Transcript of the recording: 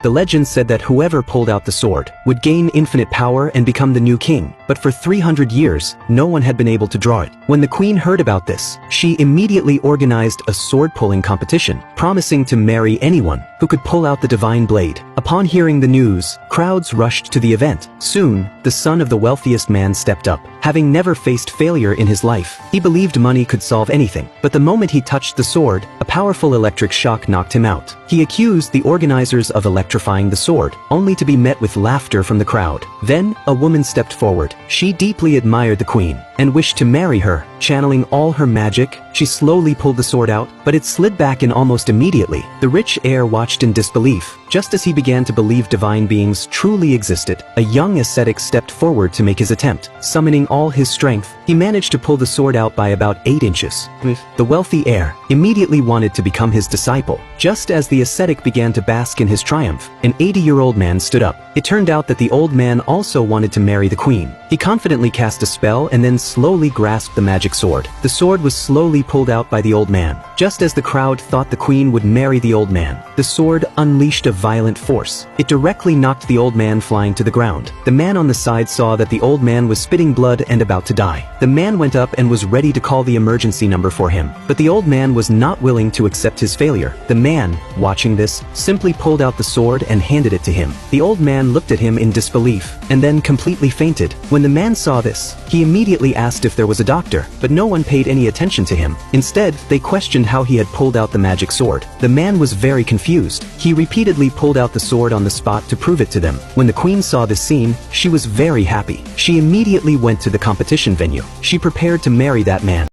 The legend said that whoever pulled out the sword would gain infinite power and become the new king, but for 300 years, no one had been able to draw it. When the queen heard about this, she immediately organized a sword-pulling competition, promising to marry anyone who could pull out the divine blade. Upon hearing the news, crowds rushed to the event. Soon, the son of the wealthiest man stepped up. Having never faced failure in his life, he believed money could solve anything. But the moment he touched the sword, a powerful electric shock knocked him out. He accused the organizers of electrifying the sword, only to be met with laughter from the crowd. Then, a woman stepped forward. She deeply admired the queen and wished to marry her. Channeling all her magic, she slowly pulled the sword out, but it slid back in almost immediately. The rich heir watched in disbelief. Just as he began to believe divine beings truly existed, a young ascetic stepped forward to make his attempt. Summoning all his strength, he managed to pull the sword out by about 8 inches. The wealthy heir immediately wanted to become his disciple. Just as the ascetic began to bask in his triumph, an 80-year-old man stood up. It turned out that the old man also wanted to marry the queen. He confidently cast a spell and then slowly grasped the magic sword. The sword was slowly pulled out by the old man. Just as the crowd thought the queen would marry the old man, the sword unleashed a violent force. It directly knocked the old man flying to the ground. The man on the side saw that the old man was spitting blood and about to die. The man went up and was ready to call the emergency number for him, but the old man was not willing to accept his failure. The man, watching this, simply pulled out the sword and handed it to him. The old man looked at him in disbelief, and then completely fainted. When the man saw this, he immediately asked if there was a doctor, but no one paid any attention to him. Instead, they questioned how he had pulled out the magic sword. The man was very confused. He repeatedly pulled out the sword on the spot to prove it to them. When the queen saw this scene, she was very happy. She immediately went to the competition venue. She prepared to marry that man.